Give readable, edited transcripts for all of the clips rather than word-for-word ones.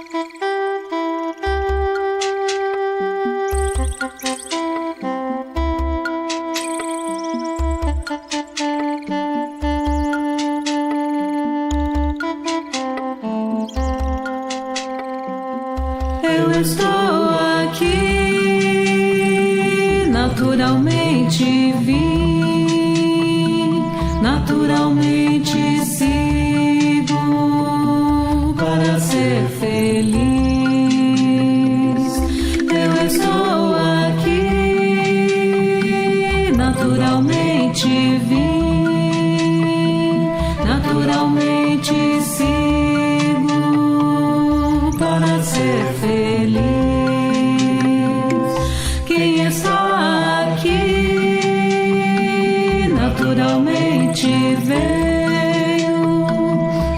Eu estou aqui, naturalmente vim, naturalmente sigo para ser feliz. Eu estou aqui, naturalmente vim, naturalmente sigo para ser feliz. Quem está aqui naturalmente veio,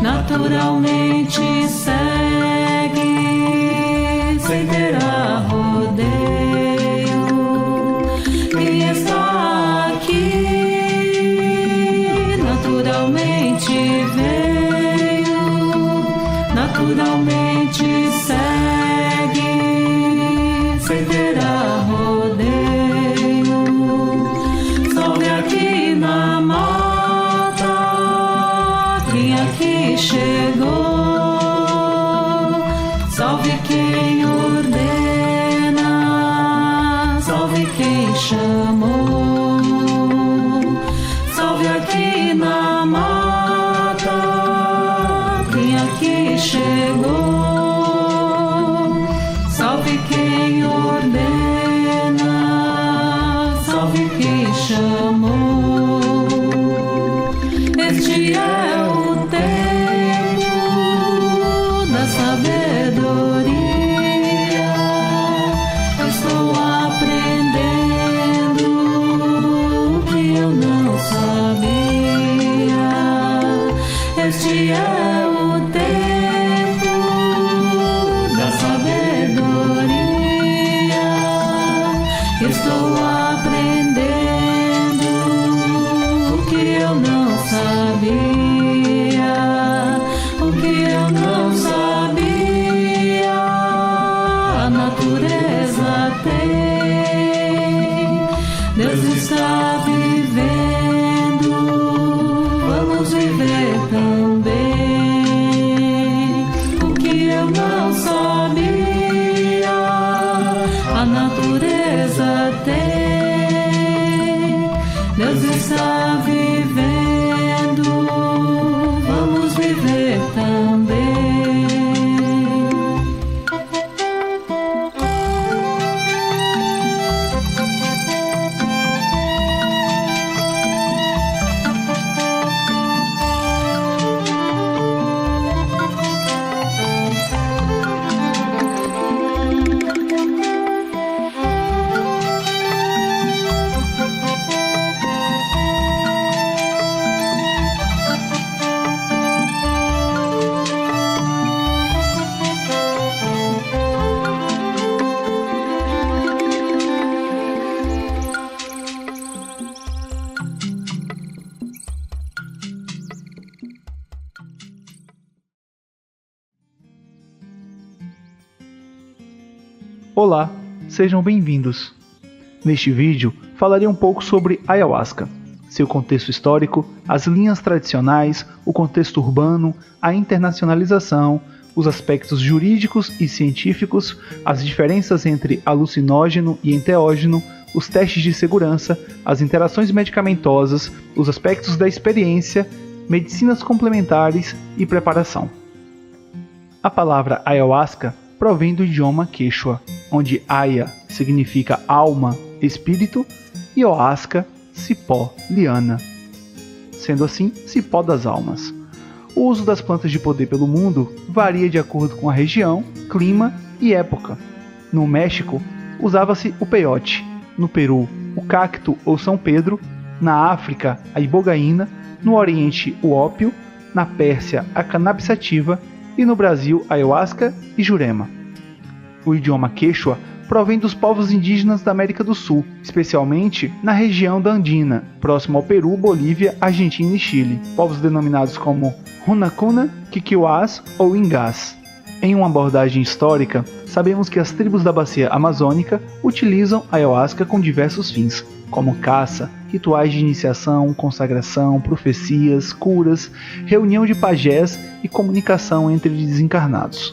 naturalmente segue, sem ter arrodeio. Quem está aqui naturalmente veio, naturalmente segue, sem ter arrodeio. Salve aqui na mata quem aqui chegou, salve quem ordena, salve quem chamou. Salve aqui na mata quem aqui chegou, salve quem ordena, salve quem chamou. Este é o tempo da sabedoria. Eu estou aprendendo o que eu não sabia. Este é o tempo da sabedoria. Eu estou aprendendo o que eu não sabia, o que eu não sabia. A natureza tem, Deus está vivendo, vamos viver também. O que eu não sabia, a natureza tem, Deus está vivendo, vamos viver também. Olá, sejam bem-vindos. Neste vídeo falarei um pouco sobre ayahuasca, seu contexto histórico, as linhas tradicionais, o contexto urbano, a internacionalização, os aspectos jurídicos e científicos, as diferenças entre alucinógeno e enteógeno, os testes de segurança, as interações medicamentosas, os aspectos da experiência, medicinas complementares e preparação. A palavra ayahuasca provém do idioma quechua, onde aya significa alma, espírito, e oasca, cipó, liana. Sendo assim, cipó das almas. O uso das plantas de poder pelo mundo varia de acordo com a região, clima e época. No México, usava-se o peyote, no Peru, o cacto ou São Pedro, na África, a ibogaína, no Oriente, o ópio, na Pérsia, a cannabis sativa e no Brasil, a ayahuasca e jurema. O idioma quechua provém dos povos indígenas da América do Sul, especialmente na região da Andina, próximo ao Peru, Bolívia, Argentina e Chile, povos denominados como Runacuna, Quiquiuás ou Ingás. Em uma abordagem histórica, sabemos que as tribos da bacia amazônica utilizam a ayahuasca com diversos fins, como caça, rituais de iniciação, consagração, profecias, curas, reunião de pajés e comunicação entre desencarnados.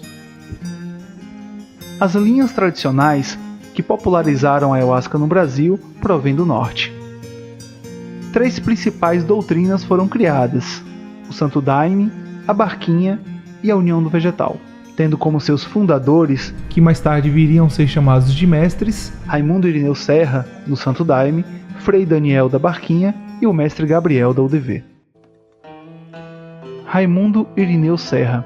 As linhas tradicionais que popularizaram a ayahuasca no Brasil provêm do norte. 3 principais doutrinas foram criadas: o Santo Daime, a Barquinha e a União do Vegetal, tendo como seus fundadores, que mais tarde viriam a ser chamados de mestres, Raimundo Irineu Serra, do Santo Daime, Frei Daniel da Barquinha e o mestre Gabriel da UDV. Raimundo Irineu Serra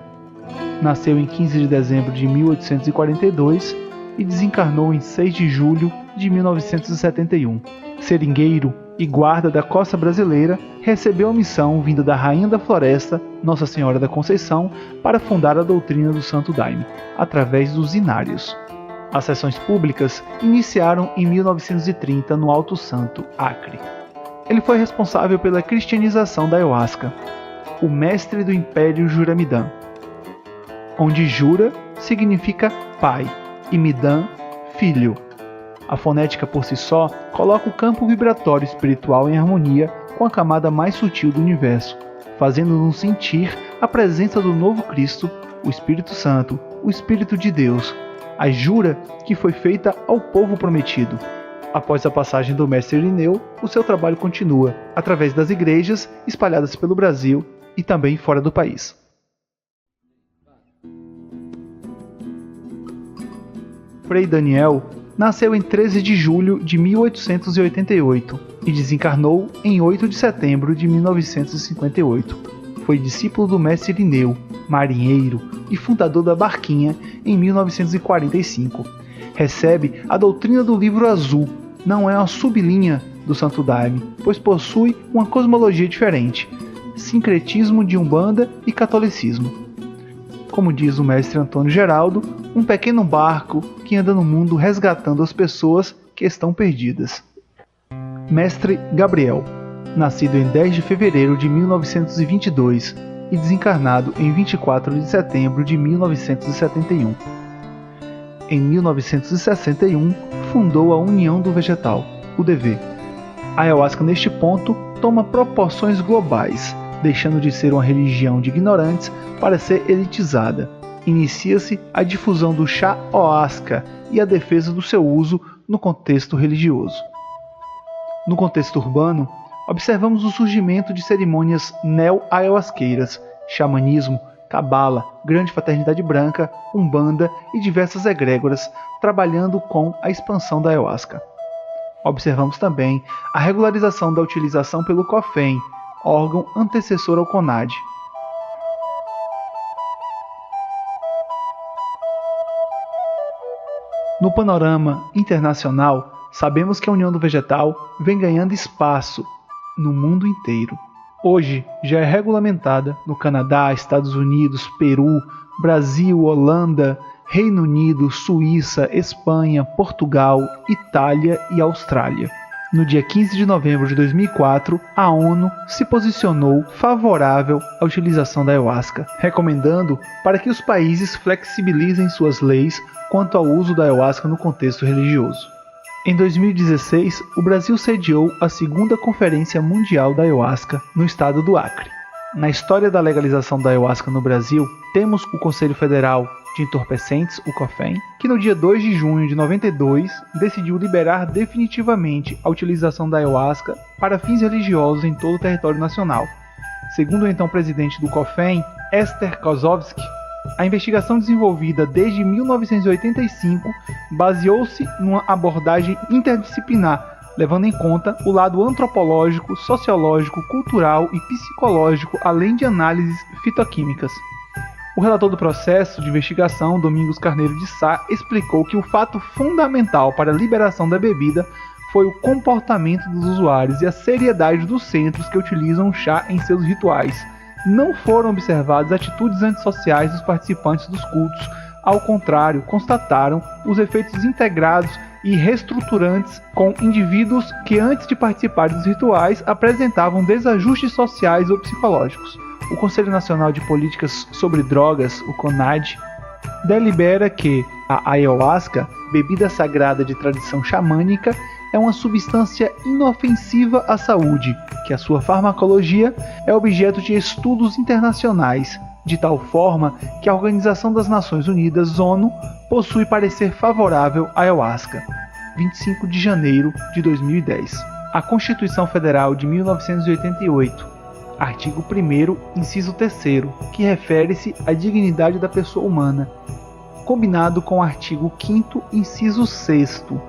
nasceu em 15 de dezembro de 1842 e desencarnou em 6 de julho de 1971. Seringueiro e guarda da costa brasileira, recebeu a missão vinda da Rainha da Floresta, Nossa Senhora da Conceição, para fundar a doutrina do Santo Daime, através dos Inários. As sessões públicas iniciaram em 1930 no Alto Santo, Acre. Ele foi responsável pela cristianização da ayahuasca, o mestre do Império Juramidã, onde Jura significa pai e Midã, filho. A fonética por si só coloca o campo vibratório espiritual em harmonia com a camada mais sutil do universo, fazendo-nos sentir a presença do novo Cristo, o Espírito Santo, o Espírito de Deus, a jura que foi feita ao povo prometido. Após a passagem do mestre Irineu, o seu trabalho continua, através das igrejas espalhadas pelo Brasil e também fora do país. Frei Daniel nasceu em 13 de julho de 1888 e desencarnou em 8 de setembro de 1958. Foi discípulo do mestre Irineu, marinheiro e fundador da Barquinha em 1945. Recebe a doutrina do Livro Azul, não é uma sublinha do Santo Daime, pois possui uma cosmologia diferente, sincretismo de Umbanda e catolicismo. Como diz o mestre Antônio Geraldo, um pequeno barco que anda no mundo resgatando as pessoas que estão perdidas. Mestre Gabriel, nascido em 10 de fevereiro de 1922 e desencarnado em 24 de setembro de 1971. Em 1961, fundou a União do Vegetal, UDV. A ayahuasca neste ponto toma proporções globais, deixando de ser uma religião de ignorantes para ser elitizada. Inicia-se a difusão do chá ayahuasca e a defesa do seu uso no contexto religioso. No contexto urbano, observamos o surgimento de cerimônias neo-ayahuasqueiras, xamanismo, cabala, grande fraternidade branca, umbanda e diversas egrégoras, trabalhando com a expansão da ayahuasca. Observamos também a regularização da utilização pelo COFEM, órgão antecessor ao CONAD. No panorama internacional, sabemos que a União do Vegetal vem ganhando espaço no mundo inteiro. Hoje já é regulamentada no Canadá, Estados Unidos, Peru, Brasil, Holanda, Reino Unido, Suíça, Espanha, Portugal, Itália e Austrália. No dia 15 de novembro de 2004, a ONU se posicionou favorável à utilização da ayahuasca, recomendando para que os países flexibilizem suas leis quanto ao uso da ayahuasca no contexto religioso. Em 2016, o Brasil sediou a 2ª Conferência Mundial da Ayahuasca no estado do Acre. Na história da legalização da ayahuasca no Brasil, temos o Conselho Federal de Entorpecentes, o COFEN, que no dia 2 de junho de 92 decidiu liberar definitivamente a utilização da ayahuasca para fins religiosos em todo o território nacional. Segundo o então presidente do COFEN, Esther Kozovsky, a investigação desenvolvida desde 1985 baseou-se numa abordagem interdisciplinar, levando em conta o lado antropológico, sociológico, cultural e psicológico, além de análises fitoquímicas. O relator do processo de investigação, Domingos Carneiro de Sá, explicou que o fato fundamental para a liberação da bebida foi o comportamento dos usuários e a seriedade dos centros que utilizam o chá em seus rituais. Não foram observadas atitudes antissociais dos participantes dos cultos. Ao contrário, constataram os efeitos integrados e reestruturantes com indivíduos que antes de participar dos rituais apresentavam desajustes sociais ou psicológicos. O Conselho Nacional de Políticas sobre Drogas, o CONAD, delibera que a ayahuasca, bebida sagrada de tradição xamânica, é uma substância inofensiva à saúde, que a sua farmacologia é objeto de estudos internacionais, de tal forma que a Organização das Nações Unidas, ONU, possui parecer favorável à ayahuasca. 25 de janeiro de 2010. A Constituição Federal de 1988, artigo 1º, inciso 3º, que refere-se à dignidade da pessoa humana, combinado com o artigo 5º, inciso 6º,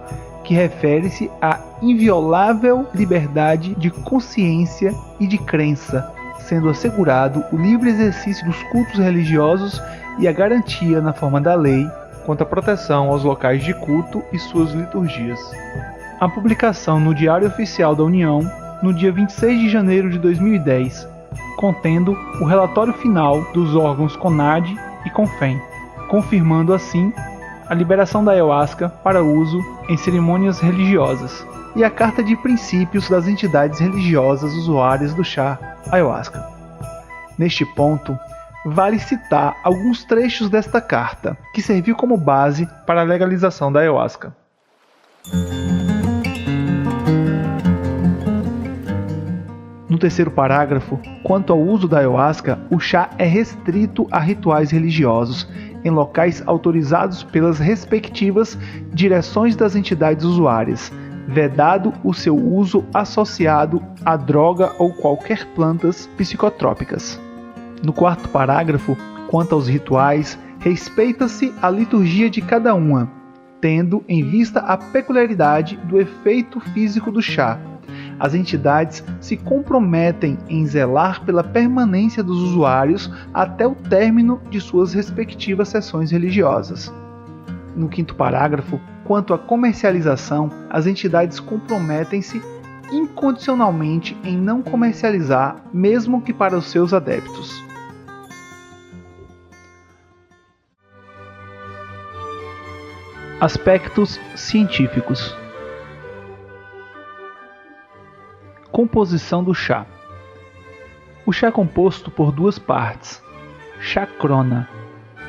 que refere-se à inviolável liberdade de consciência e de crença, sendo assegurado o livre exercício dos cultos religiosos e a garantia, na forma da lei, quanto à proteção aos locais de culto e suas liturgias. A publicação no Diário Oficial da União, no dia 26 de janeiro de 2010, contendo o relatório final dos órgãos CONADE e CONFEM, confirmando assim a liberação da ayahuasca para uso em cerimônias religiosas, e a Carta de Princípios das entidades religiosas usuárias do chá ayahuasca. Neste ponto, vale citar alguns trechos desta carta, que serviu como base para a legalização da ayahuasca. No terceiro parágrafo, quanto ao uso da ayahuasca, o chá é restrito a rituais religiosos, em locais autorizados pelas respectivas direções das entidades usuárias, vedado o seu uso associado a droga ou qualquer plantas psicotrópicas. No quarto parágrafo, quanto aos rituais, respeita-se a liturgia de cada uma, tendo em vista a peculiaridade do efeito físico do chá. As entidades se comprometem em zelar pela permanência dos usuários até o término de suas respectivas sessões religiosas. No quinto parágrafo, quanto à comercialização, as entidades comprometem-se incondicionalmente em não comercializar, mesmo que para os seus adeptos. Aspectos científicos. Composição do chá. O chá é composto por duas partes: chacrona,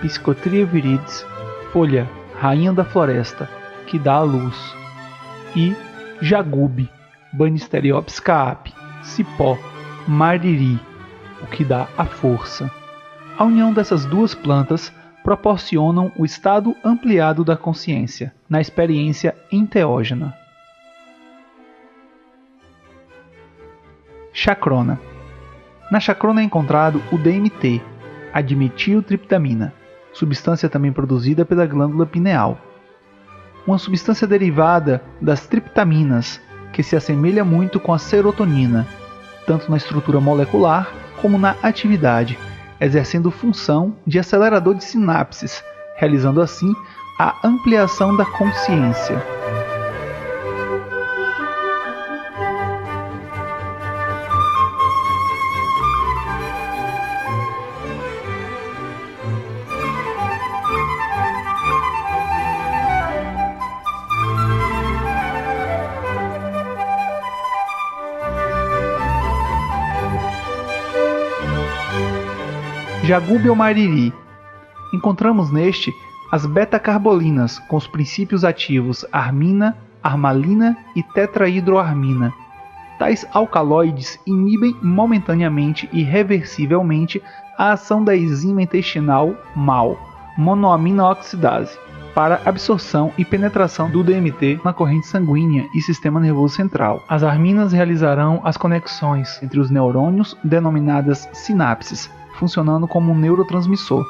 Psychotria viridis, folha, rainha da floresta, que dá a luz, e jagube, Banisteriopsis caapi, cipó, mariri, o que dá a força. A união dessas duas plantas proporcionam o estado ampliado da consciência, na experiência enteógena. Chacrona. Na chacrona é encontrado o DMT, a dimetiltriptamina, substância também produzida pela glândula pineal. Uma substância derivada das triptaminas, que se assemelha muito com a serotonina, tanto na estrutura molecular como na atividade, exercendo função de acelerador de sinapses, realizando assim a ampliação da consciência. Jagube ou mariri. Encontramos neste as beta-carbolinas com os princípios ativos armina, armalina e tetrahidroarmina. Tais alcaloides inibem momentaneamente e reversivelmente a ação da enzima intestinal MAO, monoamina oxidase, para absorção e penetração do DMT na corrente sanguínea e sistema nervoso central. As arminas realizarão as conexões entre os neurônios denominadas sinapses, funcionando como um neurotransmissor.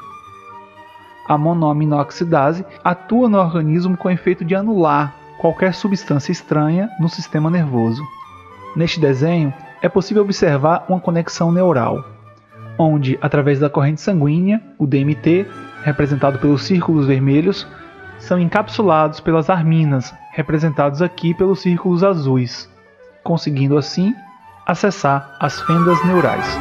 A monoaminoxidase atua no organismo com o efeito de anular qualquer substância estranha no sistema nervoso. Neste desenho, é possível observar uma conexão neural, onde, através da corrente sanguínea, o DMT, representado pelos círculos vermelhos, são encapsulados pelas arminas, representados aqui pelos círculos azuis, conseguindo assim acessar as fendas neurais.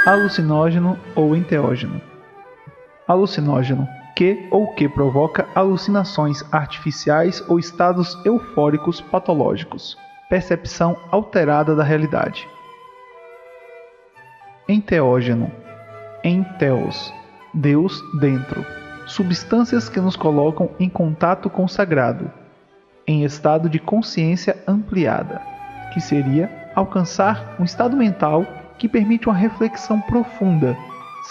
Alucinógeno ou enteógeno. Alucinógeno, que ou que provoca alucinações artificiais ou estados eufóricos patológicos. Percepção alterada da realidade. Enteógeno, enteos, Deus dentro. Substâncias que nos colocam em contato com o sagrado, em estado de consciência ampliada, que seria alcançar um estado mental que permite uma reflexão profunda,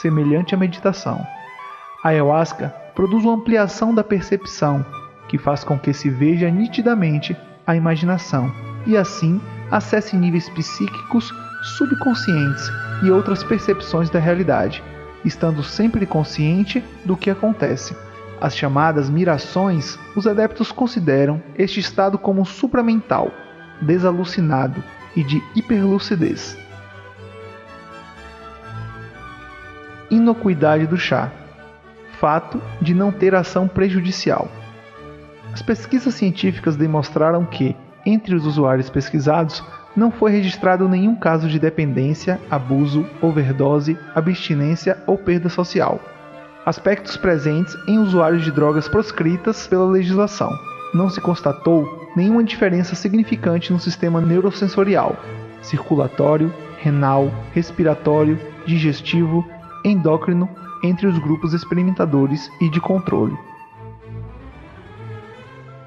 semelhante à meditação. A ayahuasca produz uma ampliação da percepção, que faz com que se veja nitidamente a imaginação e assim acesse níveis psíquicos subconscientes e outras percepções da realidade, estando sempre consciente do que acontece. As chamadas mirações, os adeptos consideram este estado como supramental, desalucinado e de hiperlucidez. Inocuidade do chá. Fato de não ter ação prejudicial. As pesquisas científicas demonstraram que, entre os usuários pesquisados, não foi registrado nenhum caso de dependência, abuso, overdose, abstinência ou perda social. Aspectos presentes em usuários de drogas proscritas pela legislação. Não se constatou nenhuma diferença significante no sistema neurosensorial, circulatório, renal, respiratório, digestivo, endócrino entre os grupos experimentadores e de controle.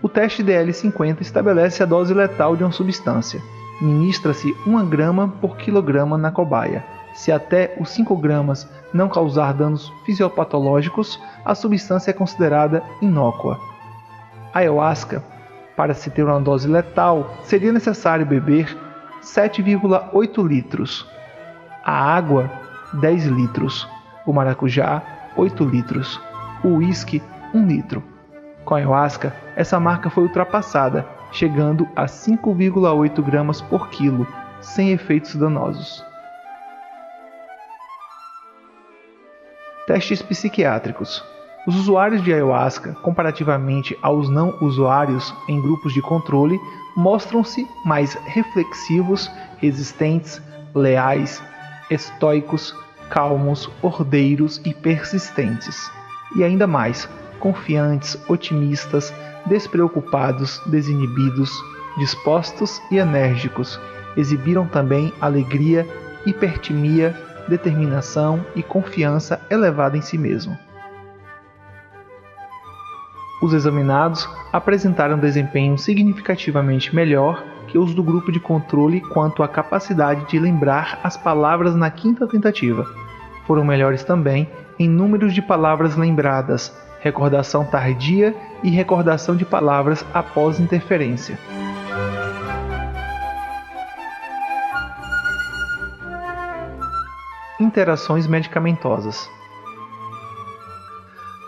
O teste DL50 estabelece a dose letal de uma substância. Ministra-se 1 grama por quilograma na cobaia. Se até os 5 gramas não causar danos fisiopatológicos, a substância é considerada inócua. A ayahuasca, para se ter uma dose letal, seria necessário beber 7,8 litros. A água, 10 litros. O maracujá, 8 litros. O uísque, 1 litro. Com a ayahuasca, essa marca foi ultrapassada, chegando a 5,8 gramas por quilo, sem efeitos danosos. Testes psiquiátricos. Os usuários de ayahuasca, comparativamente aos não usuários em grupos de controle, mostram-se mais reflexivos, resistentes, leais, estoicos, calmos, ordeiros e persistentes. E ainda mais, confiantes, otimistas, despreocupados, desinibidos, dispostos e enérgicos. Exibiram também alegria, hipertimia, determinação e confiança elevada em si mesmo. Os examinados apresentaram desempenho significativamente melhor que os do grupo de controle quanto à capacidade de lembrar as palavras na quinta tentativa. Foram melhores também em números de palavras lembradas, recordação tardia e recordação de palavras após interferência. Interações medicamentosas.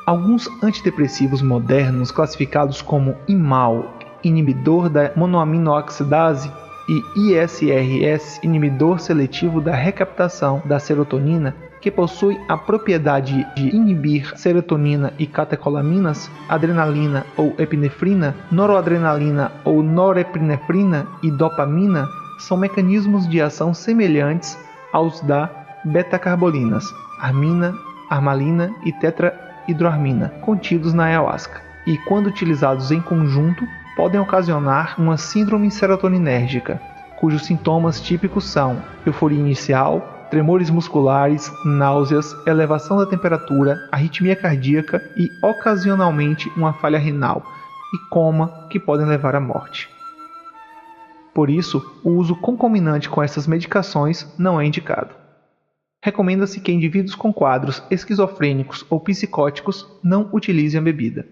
Alguns antidepressivos modernos classificados como IMAL, inibidor da monoaminoxidase, e ISRS, inibidor seletivo da recaptação da serotonina, que possui a propriedade de inibir serotonina e catecolaminas, adrenalina ou epinefrina, noradrenalina ou norepinefrina e dopamina, são mecanismos de ação semelhantes aos da beta-carbolinas, armina, armalina e tetrahidroarmina, contidos na ayahuasca, e quando utilizados em conjunto, podem ocasionar uma síndrome serotoninérgica, cujos sintomas típicos são euforia inicial, tremores musculares, náuseas, elevação da temperatura, arritmia cardíaca e, ocasionalmente, uma falha renal e coma que podem levar à morte. Por isso, o uso concomitante com essas medicações não é indicado. Recomenda-se que indivíduos com quadros esquizofrênicos ou psicóticos não utilizem a bebida.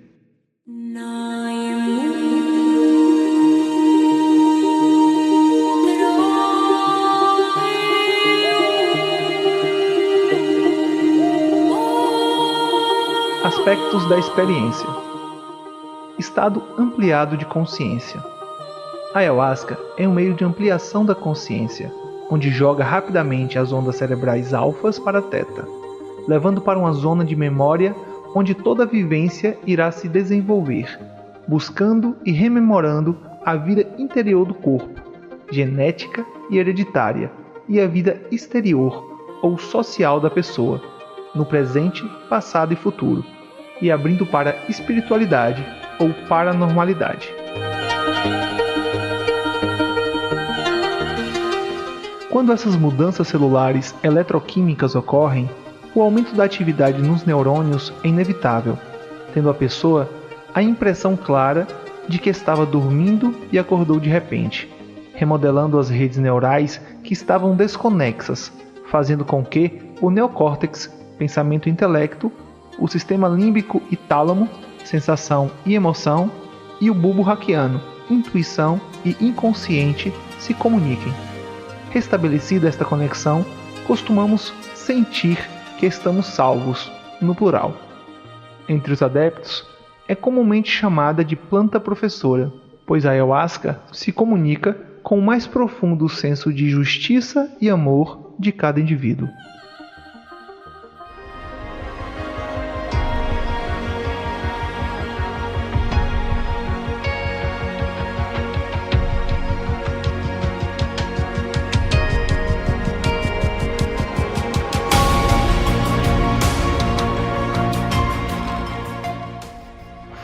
Aspectos da experiência. Estado ampliado de consciência. A ayahuasca é um meio de ampliação da consciência, onde joga rapidamente as ondas cerebrais alfas para teta, levando para uma zona de memória onde toda a vivência irá se desenvolver, buscando e rememorando a vida interior do corpo, genética e hereditária, e a vida exterior, ou social da pessoa, no presente, passado e futuro, e abrindo para espiritualidade ou paranormalidade. Quando essas mudanças celulares eletroquímicas ocorrem, o aumento da atividade nos neurônios é inevitável, tendo a pessoa a impressão clara de que estava dormindo e acordou de repente, remodelando as redes neurais que estavam desconexas, fazendo com que o neocórtex, pensamento e intelecto, o sistema límbico e tálamo, sensação e emoção, e o bulbo raquiano, intuição e inconsciente, se comuniquem. Restabelecida esta conexão, costumamos sentir que estamos salvos, no plural. Entre os adeptos, é comumente chamada de planta professora, pois a ayahuasca se comunica com o mais profundo senso de justiça e amor de cada indivíduo.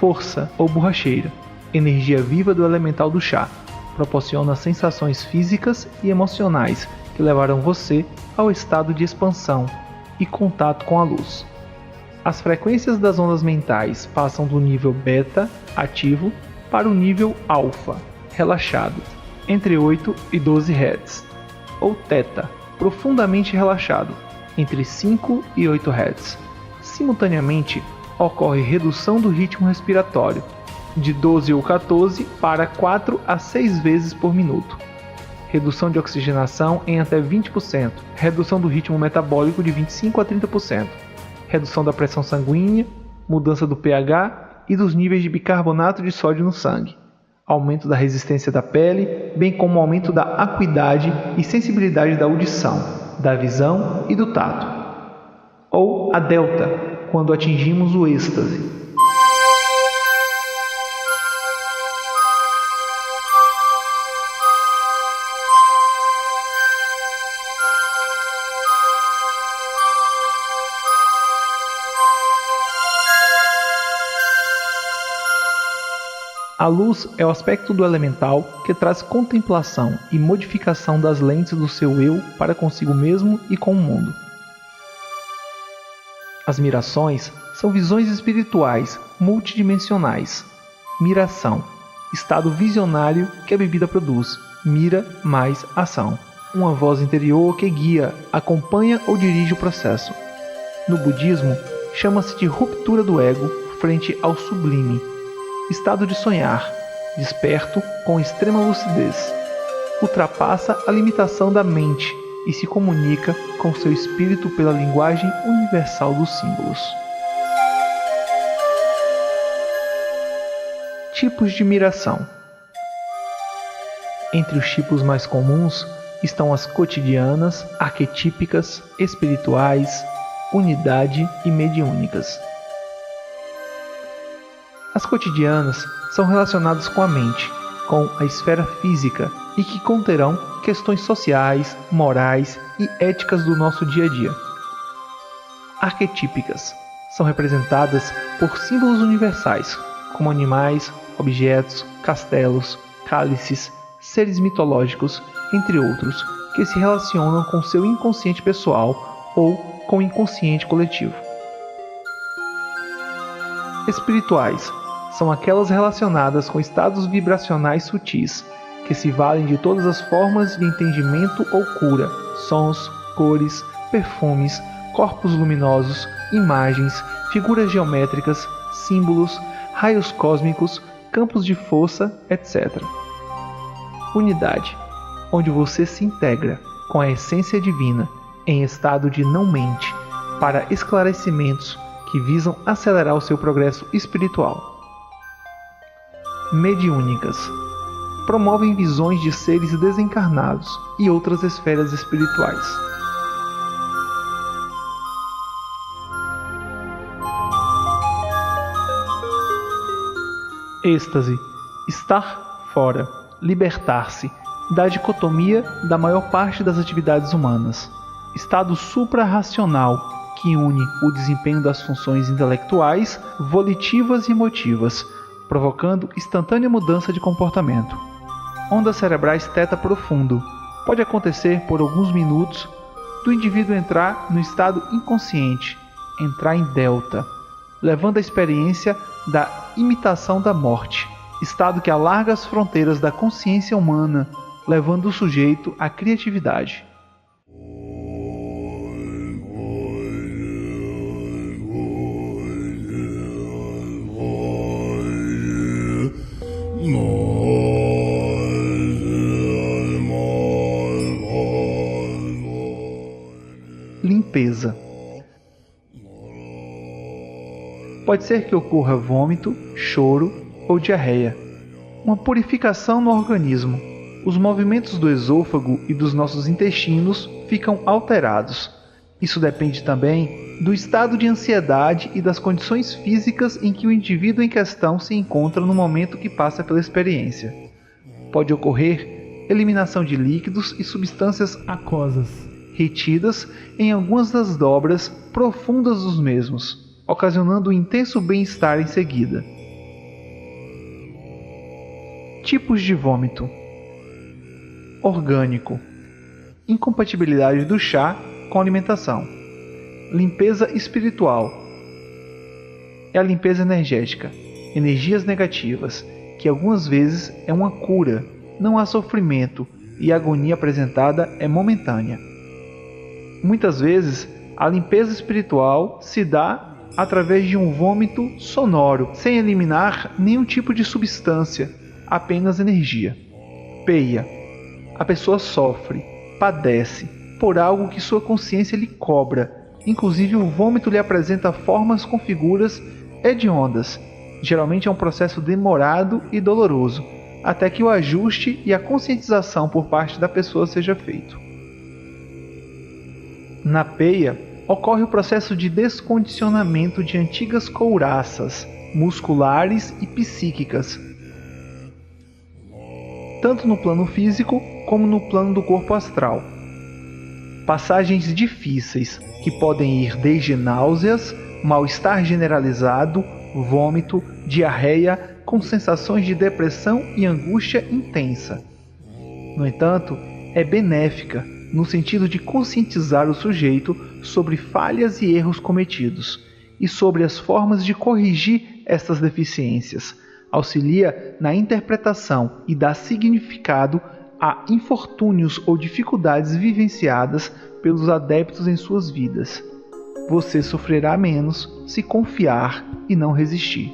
Força ou borracheira, energia viva do elemental do chá, proporciona sensações físicas e emocionais que levarão você ao estado de expansão e contato com a luz. As frequências das ondas mentais passam do nível beta, ativo, para o nível alfa, relaxado, entre 8 e 12 Hz, ou teta, profundamente relaxado, entre 5 e 8 Hz. Simultaneamente, ocorre redução do ritmo respiratório, de 12 ou 14 para 4 a 6 vezes por minuto. Redução de oxigenação em até 20%, redução do ritmo metabólico de 25 a 30%, redução da pressão sanguínea, mudança do pH e dos níveis de bicarbonato de sódio no sangue, aumento da resistência da pele, bem como aumento da acuidade e sensibilidade da audição, da visão e do tato. Ou a delta, quando atingimos o êxtase. A luz é o aspecto do elemental que traz contemplação e modificação das lentes do seu eu para consigo mesmo e com o mundo. As mirações são visões espirituais multidimensionais. Miração, estado visionário que a bebida produz. Mira mais ação. Uma voz interior que guia, acompanha ou dirige o processo. No budismo, chama-se de ruptura do ego frente ao sublime. Estado de sonhar, desperto com extrema lucidez. Ultrapassa a limitação da mente e se comunica com seu espírito pela linguagem universal dos símbolos. Tipos de miração. Entre os tipos mais comuns estão as cotidianas, arquetípicas, espirituais, unidade e mediúnicas. As cotidianas são relacionadas com a mente, com a esfera física e que conterão questões sociais, morais e éticas do nosso dia a dia. Arquetípicas são representadas por símbolos universais, como animais, objetos, castelos, cálices, seres mitológicos, entre outros, que se relacionam com seu inconsciente pessoal ou com o inconsciente coletivo. Espirituais são aquelas relacionadas com estados vibracionais sutis, que se valem de todas as formas de entendimento ou cura, sons, cores, perfumes, corpos luminosos, imagens, figuras geométricas, símbolos, raios cósmicos, campos de força, etc. Unidade, onde você se integra com a essência divina em estado de não-mente para esclarecimentos que visam acelerar o seu progresso espiritual. Mediúnicas promovem visões de seres desencarnados e outras esferas espirituais. Êxtase, estar fora, libertar-se da dicotomia da maior parte das atividades humanas. estado suprarracional, que une o desempenho das funções intelectuais, volitivas e emotivas, provocando instantânea mudança de comportamento. Ondas cerebrais θ profundo. Pode acontecer por alguns minutos do indivíduo entrar no estado inconsciente, entrar em delta, levando a experiência da imitação da morte, estado que alarga as fronteiras da consciência humana, levando o sujeito à criatividade. Limpeza. Pode ser que ocorra vômito, choro ou diarreia. Uma purificação no organismo. Os movimentos do esôfago e dos nossos intestinos ficam alterados. Isso depende também do estado de ansiedade e das condições físicas em que o indivíduo em questão se encontra no momento que passa pela experiência. Pode ocorrer eliminação de líquidos e substâncias aquosas retidas em algumas das dobras profundas dos mesmos, ocasionando um intenso bem-estar em seguida. Tipos de vômito. Orgânico. Incompatibilidade do chá com a alimentação. Limpeza espiritual. É a limpeza energética, energias negativas, que algumas vezes é uma cura, não há sofrimento e a agonia apresentada é momentânea. Muitas vezes, a limpeza espiritual se dá através de um vômito sonoro, sem eliminar nenhum tipo de substância, apenas energia. Peia. A pessoa sofre, padece, por algo que sua consciência lhe cobra. Inclusive o vômito lhe apresenta formas com figuras hediondas. Geralmente é um processo demorado e doloroso, até que o ajuste e a conscientização por parte da pessoa seja feito. Na peia, ocorre o processo de descondicionamento de antigas couraças musculares e psíquicas, tanto no plano físico como no plano do corpo astral. Passagens difíceis, que podem ir desde náuseas, mal-estar generalizado, vômito, diarreia, com sensações de depressão e angústia intensa. No entanto, é benéfica, no sentido de conscientizar o sujeito sobre falhas e erros cometidos, e sobre as formas de corrigir estas deficiências. Auxilia na interpretação e dá significado a infortúnios ou dificuldades vivenciadas pelos adeptos em suas vidas. Você sofrerá menos se confiar e não resistir.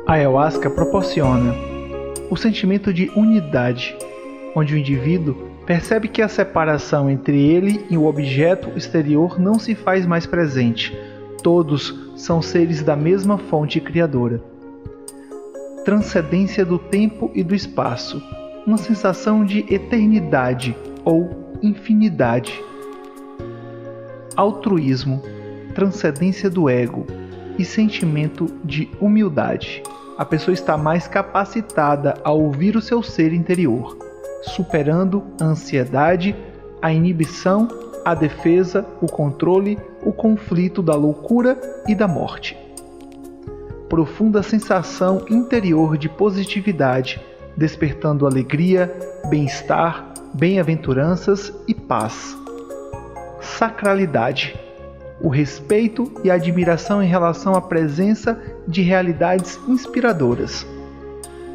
A ayahuasca proporciona o sentimento de unidade, onde o indivíduo percebe que a separação entre ele e o objeto exterior não se faz mais presente. Todos são seres da mesma fonte criadora. Transcendência do tempo e do espaço, uma sensação de eternidade ou infinidade. Altruísmo, transcendência do ego e sentimento de humildade. A pessoa está mais capacitada a ouvir o seu ser interior, superando a ansiedade, a inibição, a defesa, o controle, o conflito da loucura e da morte. Profunda sensação interior de positividade, despertando alegria, bem-estar, bem-aventuranças e paz. Sacralidade. O respeito e a admiração em relação à presença de realidades inspiradoras.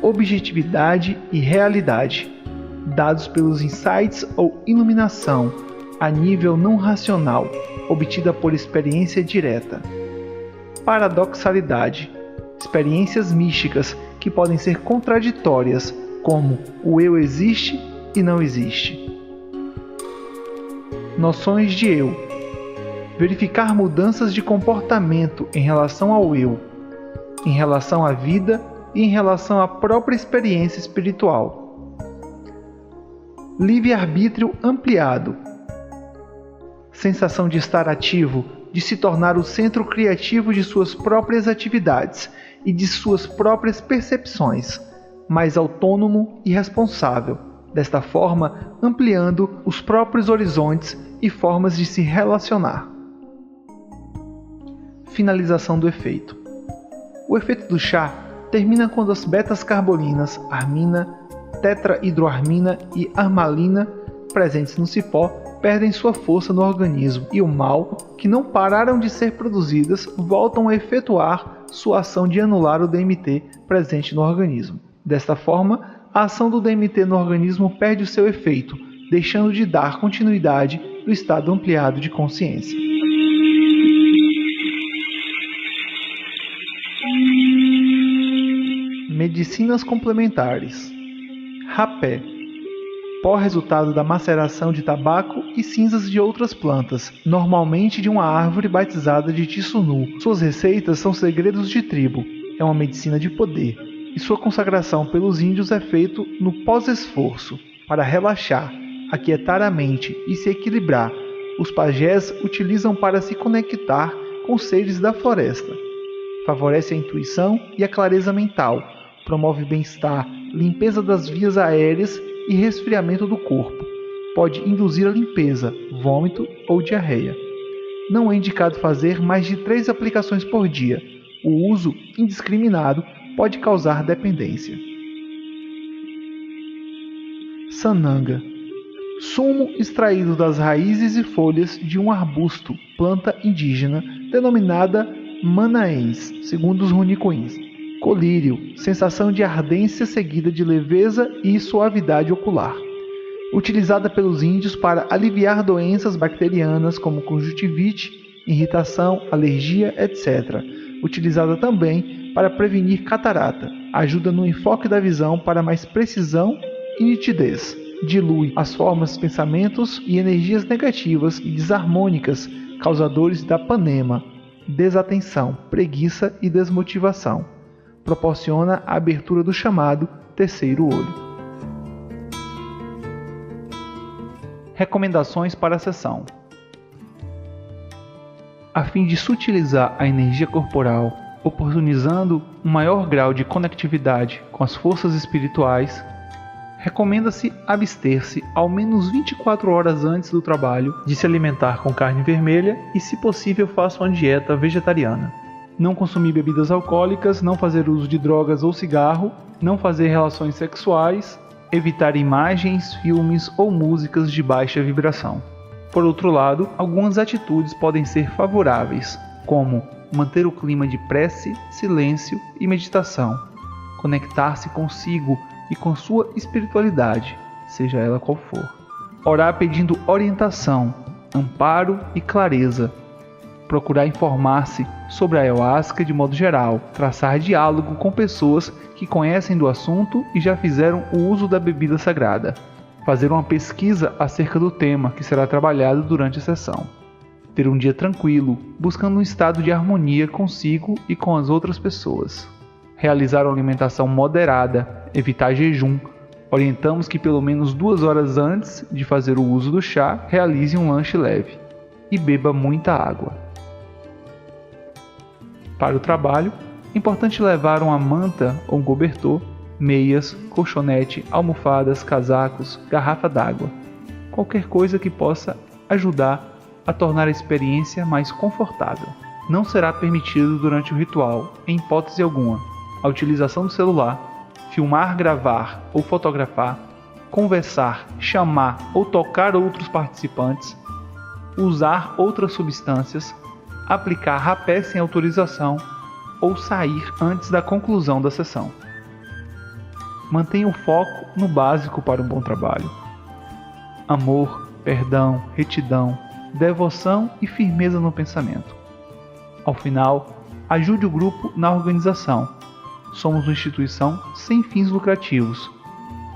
Objetividade e realidade, dados pelos insights ou iluminação, a nível não racional, obtida por experiência direta. Paradoxalidade, experiências místicas que podem ser contraditórias, como o eu existe e não existe. Noções de eu. Verificar mudanças de comportamento em relação ao eu, em relação à vida e em relação à própria experiência espiritual. Livre-arbítrio ampliado. Sensação de estar ativo, de se tornar o centro criativo de suas próprias atividades e de suas próprias percepções, mais autônomo e responsável, desta forma ampliando os próprios horizontes e formas de se relacionar. Finalização do efeito. O efeito do chá termina quando as betas-carbolinas, armina, tetrahidroarmina e armalina, presentes no cipó, perdem sua força no organismo e o mal, que não pararam de ser produzidas, voltam a efetuar sua ação de anular o DMT presente no organismo. Desta forma, a ação do DMT no organismo perde o seu efeito, deixando de dar continuidade do estado ampliado de consciência. Medicinas complementares. Rapé. Pó resultado da maceração de tabaco e cinzas de outras plantas, normalmente de uma árvore batizada de Tissunu. Suas receitas são segredos de tribo. É uma medicina de poder, e sua consagração pelos índios é feita no pós-esforço. Para relaxar, aquietar a mente e se equilibrar, os pajés utilizam para se conectar com os seres da floresta. Favorece a intuição e a clareza mental, promove bem-estar, limpeza das vias aéreas e resfriamento do corpo. Pode induzir a limpeza, vômito ou diarreia. Não é indicado fazer mais de 3 aplicações por dia. O uso indiscriminado pode causar dependência. Sananga. Sumo extraído das raízes e folhas de um arbusto, planta indígena, denominada manaens, segundo os runicoins. Colírio, sensação de ardência seguida de leveza e suavidade ocular. Utilizada pelos índios para aliviar doenças bacterianas como conjuntivite, irritação, alergia, etc. Utilizada também para prevenir catarata. Ajuda no enfoque da visão para mais precisão e nitidez. Dilui as formas, pensamentos e energias negativas e desarmônicas, causadores da panema, desatenção, preguiça e desmotivação. Proporciona a abertura do chamado terceiro olho. Recomendações para a sessão. A fim de sutilizar a energia corporal, oportunizando um maior grau de conectividade com as forças espirituais, recomenda-se abster-se ao menos 24 horas antes do trabalho de se alimentar com carne vermelha e, se possível, faça uma dieta vegetariana. Não consumir bebidas alcoólicas, não fazer uso de drogas ou cigarro, não fazer relações sexuais, evitar imagens, filmes ou músicas de baixa vibração. Por outro lado, algumas atitudes podem ser favoráveis, como manter o clima de prece, silêncio e meditação, conectar-se consigo e com sua espiritualidade, seja ela qual for. Orar pedindo orientação, amparo e clareza. Procurar informar-se sobre a ayahuasca de modo geral, traçar diálogo com pessoas que conhecem do assunto e já fizeram o uso da bebida sagrada. Fazer uma pesquisa acerca do tema que será trabalhado durante a sessão. Ter um dia tranquilo, buscando um estado de harmonia consigo e com as outras pessoas. Realizar uma alimentação moderada, evitar jejum. Orientamos que pelo menos 2 horas antes de fazer o uso do chá, realize um lanche leve. E beba muita água. Para o trabalho, é importante levar uma manta ou um cobertor, meias, colchonete, almofadas, casacos, garrafa d'água. Qualquer coisa que possa ajudar a tornar a experiência mais confortável. Não será permitido durante o ritual, em hipótese alguma, a utilização do celular, filmar, gravar ou fotografar, conversar, chamar ou tocar outros participantes, usar outras substâncias, aplicar rapé sem autorização ou sair antes da conclusão da sessão. Mantenha o foco no básico para um bom trabalho. Amor, perdão, retidão, devoção e firmeza no pensamento. Ao final, ajude o grupo na organização. Somos uma instituição sem fins lucrativos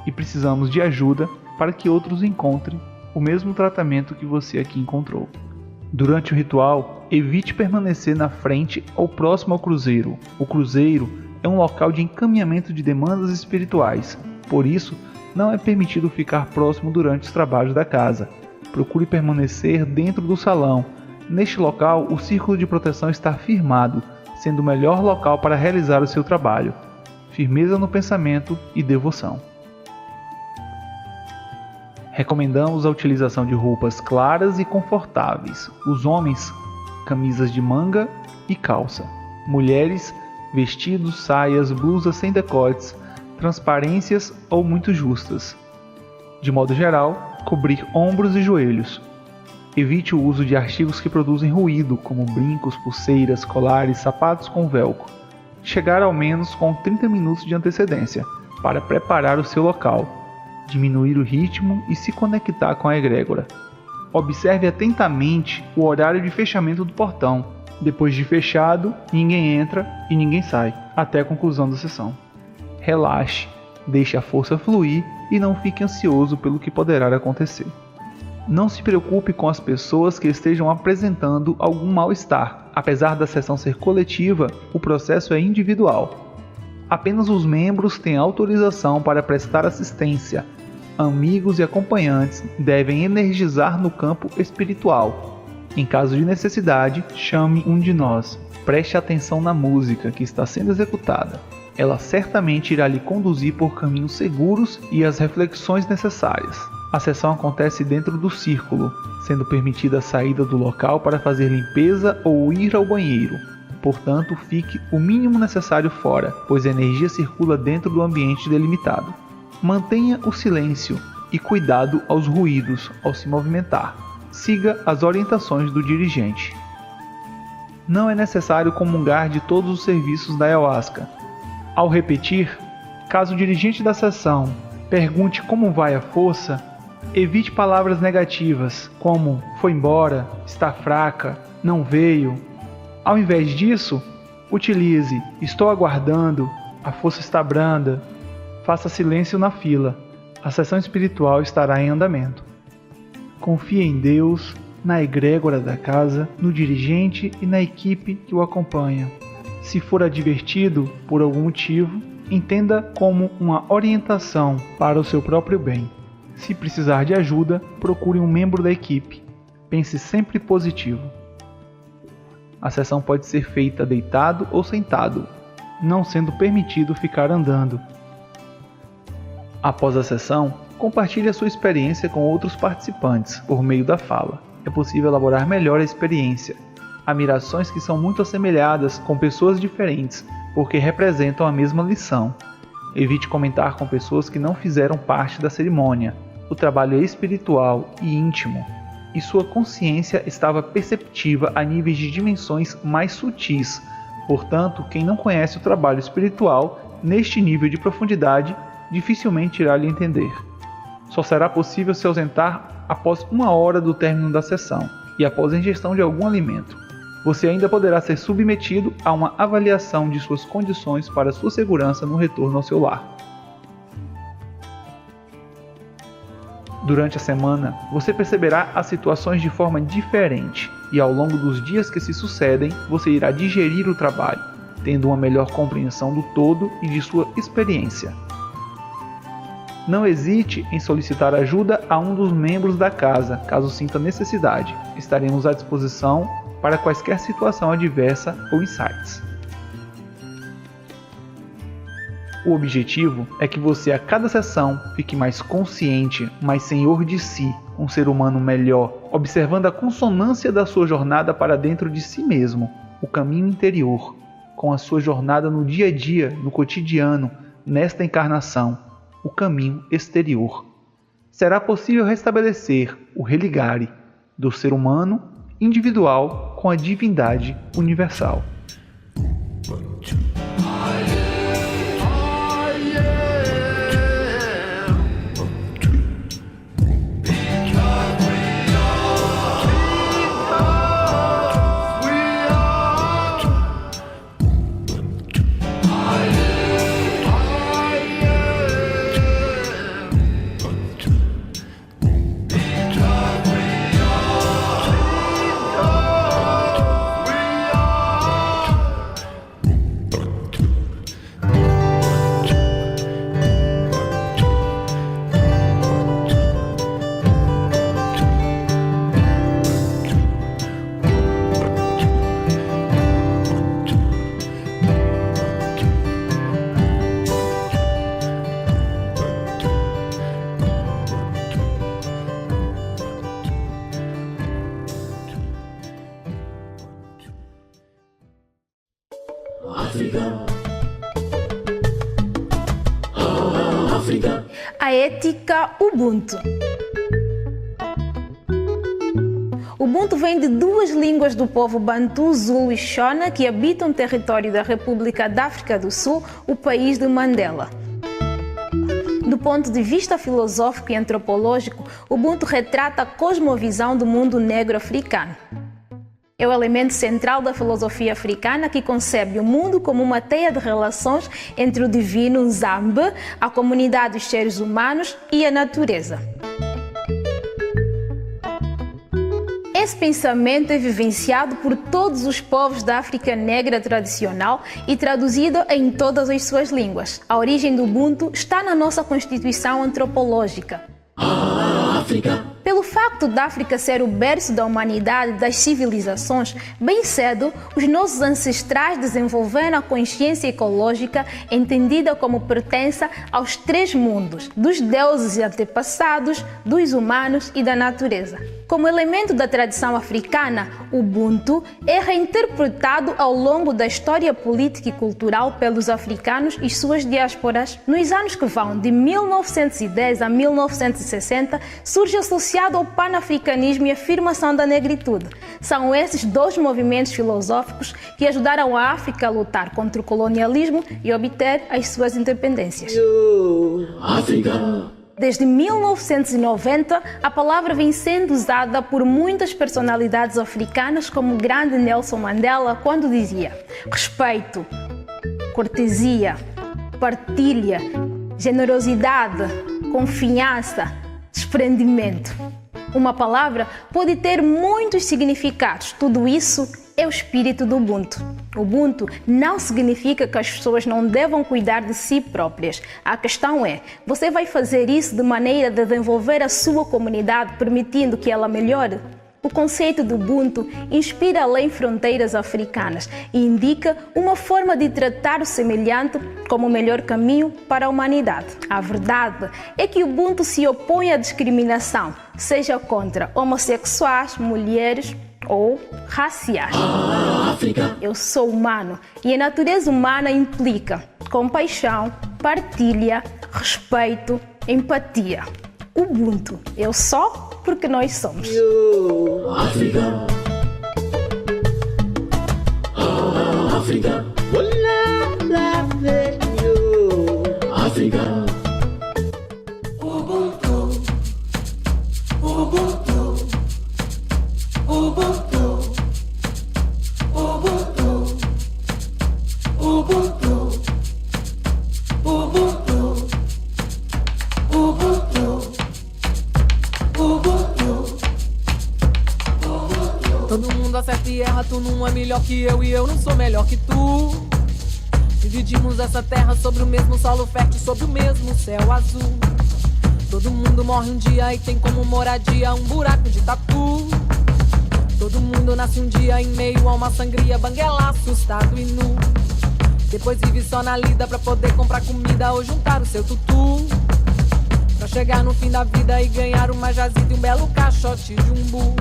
e precisamos de ajuda para que outros encontrem o mesmo tratamento que você aqui encontrou. Durante o ritual, evite permanecer na frente ou próximo ao cruzeiro. O cruzeiro é um local de encaminhamento de demandas espirituais, por isso, não é permitido ficar próximo durante os trabalhos da casa. Procure permanecer dentro do salão. Neste local, o círculo de proteção está firmado. sendo o melhor local para realizar o seu trabalho. Firmeza no pensamento e devoção. Recomendamos a utilização de roupas claras e confortáveis. Os homens, camisas de manga e calça. Mulheres, vestidos, saias, blusas sem decotes, transparências ou muito justas. De modo geral, cobrir ombros e joelhos. Evite o uso de artigos que produzem ruído, como brincos, pulseiras, colares, sapatos com velcro. Chegar ao menos com 30 minutos de antecedência para preparar o seu local. Diminuir o ritmo e se conectar com a egrégora. Observe atentamente o horário de fechamento do portão. Depois de fechado, ninguém entra e ninguém sai, até a conclusão da sessão. Relaxe, deixe a força fluir e não fique ansioso pelo que poderá acontecer. Não se preocupe com as pessoas que estejam apresentando algum mal-estar. Apesar da sessão ser coletiva, o processo é individual. Apenas os membros têm autorização para prestar assistência. Amigos e acompanhantes devem energizar no campo espiritual. Em caso de necessidade, chame um de nós. Preste atenção na música que está sendo executada. Ela certamente irá lhe conduzir por caminhos seguros e as reflexões necessárias. A sessão acontece dentro do círculo, sendo permitida a saída do local para fazer limpeza ou ir ao banheiro. Portanto, fique o mínimo necessário fora, pois a energia circula dentro do ambiente delimitado. Mantenha o silêncio e cuidado aos ruídos ao se movimentar. Siga as orientações do dirigente. Não é necessário comungar de todos os serviços da ayahuasca. Ao repetir, caso o dirigente da sessão pergunte como vai a força, evite palavras negativas, como foi embora, está fraca, não veio. Ao invés disso, utilize estou aguardando, a força está branda. Faça silêncio na fila. A sessão espiritual estará em andamento. Confie em Deus, na egrégora da casa, no dirigente e na equipe que o acompanha. Se for advertido por algum motivo, entenda como uma orientação para o seu próprio bem. Se precisar de ajuda, procure um membro da equipe. Pense sempre positivo. A sessão pode ser feita deitado ou sentado, não sendo permitido ficar andando. Após a sessão, compartilhe a sua experiência com outros participantes por meio da fala. É possível elaborar melhor a experiência. Há mirações que são muito assemelhadas com pessoas diferentes, porque representam a mesma lição. Evite comentar com pessoas que não fizeram parte da cerimônia. O trabalho é espiritual e íntimo, e sua consciência estava perceptiva a níveis de dimensões mais sutis. Portanto, quem não conhece o trabalho espiritual, neste nível de profundidade, dificilmente irá lhe entender. Só será possível se ausentar após 1 hora do término da sessão e após a ingestão de algum alimento. Você ainda poderá ser submetido a uma avaliação de suas condições para sua segurança no retorno ao seu lar. Durante a semana, você perceberá as situações de forma diferente e ao longo dos dias que se sucedem, você irá digerir o trabalho, tendo uma melhor compreensão do todo e de sua experiência. Não hesite em solicitar ajuda a um dos membros da casa, caso sinta necessidade. Estaremos à disposição para quaisquer situação adversa ou insights. O objetivo é que você a cada sessão fique mais consciente, mais senhor de si, um ser humano melhor, observando a consonância da sua jornada para dentro de si mesmo, o caminho interior, com a sua jornada no dia a dia, no cotidiano, nesta encarnação, o caminho exterior. Será possível restabelecer o religare do ser humano individual com a divindade universal. A ética Ubuntu. Ubuntu vem de duas línguas do povo Bantu, Zulu e Shona que habitam o território da República da África do Sul, o país de Mandela. Do ponto de vista filosófico e antropológico, Ubuntu retrata a cosmovisão do mundo negro africano. É o elemento central da filosofia africana que concebe o mundo como uma teia de relações entre o divino Nzambe, a comunidade dos seres humanos e a natureza. Esse pensamento é vivenciado por todos os povos da África negra tradicional e traduzido em todas as suas línguas. A origem do Ubuntu está na nossa constituição antropológica. Pelo facto da África ser o berço da humanidade e das civilizações, bem cedo, os nossos ancestrais desenvolveram a consciência ecológica entendida como pertença aos três mundos, dos deuses antepassados, dos humanos e da natureza. Como elemento da tradição africana, o Ubuntu é reinterpretado ao longo da história política e cultural pelos africanos e suas diásporas. Nos anos que vão de 1910 a 1960, surge associado ao panafricanismo e afirmação da negritude. São esses dois movimentos filosóficos que ajudaram a África a lutar contra o colonialismo e obter as suas independências. Desde 1990, a palavra vem sendo usada por muitas personalidades africanas, como o grande Nelson Mandela, quando dizia respeito, cortesia, partilha, generosidade, confiança, desprendimento. Uma palavra pode ter muitos significados. Tudo isso é o espírito do Ubuntu. Ubuntu não significa que as pessoas não devam cuidar de si próprias. A questão é, você vai fazer isso de maneira a desenvolver a sua comunidade, permitindo que ela melhore? O conceito do Ubuntu inspira além fronteiras africanas e indica uma forma de tratar o semelhante como o melhor caminho para a humanidade. A verdade é que o Ubuntu se opõe à discriminação, seja contra homossexuais, mulheres ou raciais. Eu sou humano e a natureza humana implica compaixão, partilha, respeito, empatia. Ubuntu, eu só porque nós somos. África. África. África. Ubuntu. Ubuntu. Ubuntu. Ubuntu. Ubuntu. Ubuntu. Todo mundo acerta e erra, tu não é melhor que eu e eu não sou melhor que tu. Dividimos essa terra sobre o mesmo solo fértil, sobre o mesmo céu azul. Todo mundo morre um dia e tem como moradia um buraco de tatu. Todo mundo nasce um dia em meio a uma sangria, banguela, assustado e nu. Depois vive só na lida pra poder comprar comida ou juntar o seu tutu. Pra chegar no fim da vida e ganhar uma jazida e um belo caixote de umbu.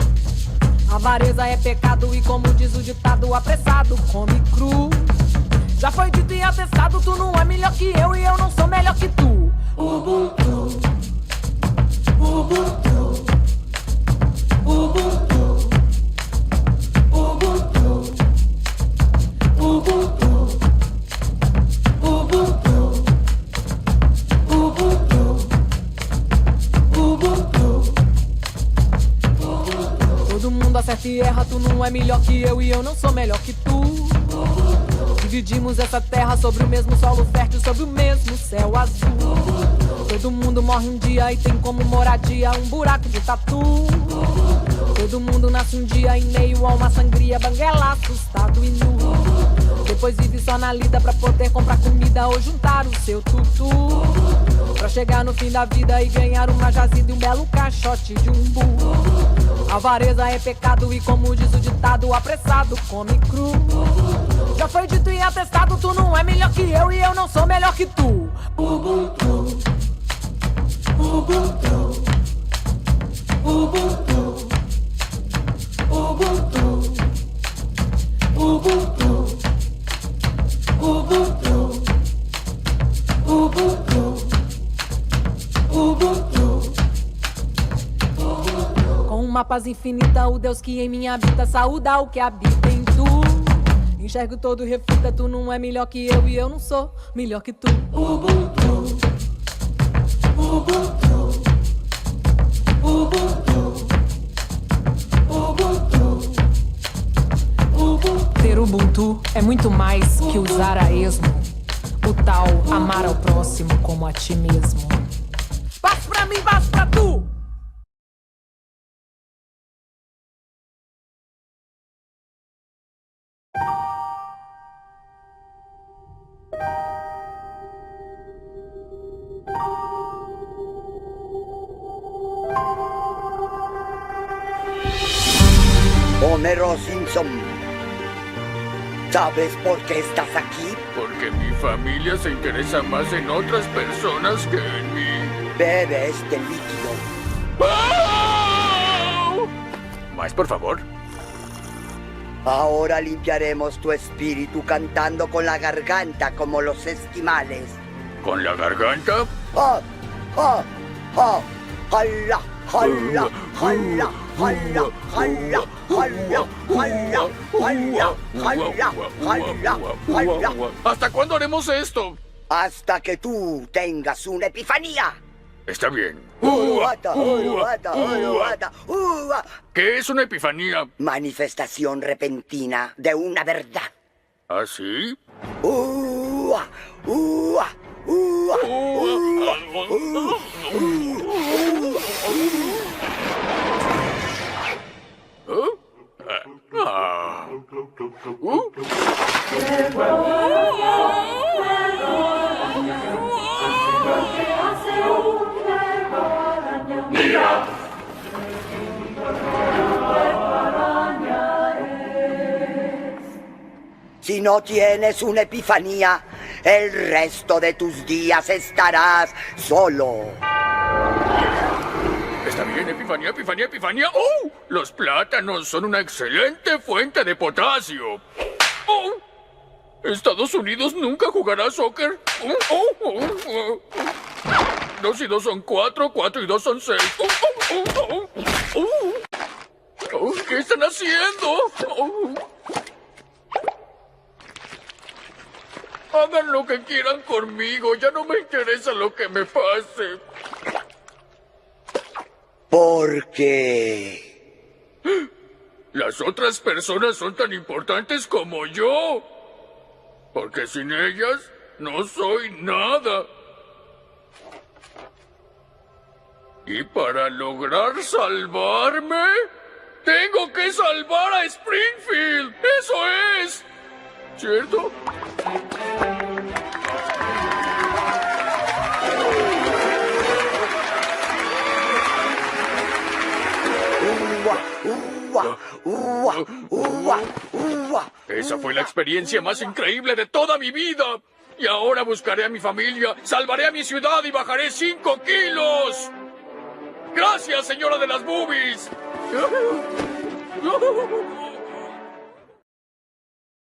A avareza é pecado e, como diz o ditado, apressado come cru. Já foi dito e atestado, tu não é melhor que eu e eu não sou melhor que tu. Ubuntu. Ubuntu. Ubuntu. Ubuntu. Ubuntu. Ubuntu. Ubuntu. Ubuntu. Todo mundo acerta e erra, tu não é melhor que eu e eu não sou melhor que tu. Dividimos essa terra sobre o mesmo solo fértil, sobre o mesmo céu azul. Todo mundo morre um dia e tem como moradia um buraco de tatu. Todo mundo nasce um dia em meio a uma sangria, banguela, assustado e nu. Depois vive só na lida pra poder comprar comida ou juntar o seu tutu. Pra chegar no fim da vida e ganhar uma jazida e um belo caixote de umbu. A avareza é pecado e, como diz o ditado, apressado come cru. Já foi dito e atestado, tu não é melhor que eu e eu não sou melhor que tu. Ubuntu. Ubuntu. Ubuntu. Ubuntu. Ubuntu. paz infinita, o Deus que em mim habita, saúda o que habita em tu. Enxergo todo e refuta, tu não é melhor que eu e eu não sou melhor que tu. Ubuntu, Ubuntu, Ubuntu, Ubuntu, Ubuntu. Ter Ubuntu é muito mais que usar a esmo. O tal amar ao próximo como a ti mesmo. Passa pra mim, passa pra tu! Homero Simpson, ¿sabes por qué estás aquí? Porque mi familia se interesa más en otras personas que en mí. Bebe este líquido. ¡Au! ¿Más, por favor? Ahora limpiaremos tu espíritu cantando con la garganta como los esquimales. ¿Con la garganta? ¡Ja, ja, ja! ¡Jala, jala, jala, jala, jala, jala, jala, jala, jala, jala, jala! ¿Hasta cuándo haremos esto? Hasta que tú tengas una epifanía. Está bien. Uruata, uruata, uruata, ua. ¿Qué es una epifanía? Manifestación repentina de una verdad. ¿Ah, sí? Ua, ua, ua, Ah. Si no tienes una epifanía, el resto de tus días estarás solo. Está bien, epifanía, epifanía, epifanía. ¡Oh! Los plátanos son una excelente fuente de potasio. ¡Oh! Estados Unidos nunca jugará soccer. ¡Oh! 2 y 2 son 4, 4 y 2 son 6. ¿Qué están haciendo? Hagan lo que quieran conmigo, ya no me interesa lo que me pase. Porque Las otras personas son tan importantes como yo. Porque sin ellas no soy nada. Y para lograr salvarme, tengo que salvar a Springfield. ¡Eso es! ¿Cierto? Esa fue la experiencia más increíble de toda mi vida. Y ahora buscaré a mi familia, salvaré a mi ciudad y bajaré 5 kilos. Gracias, señora de las boobies.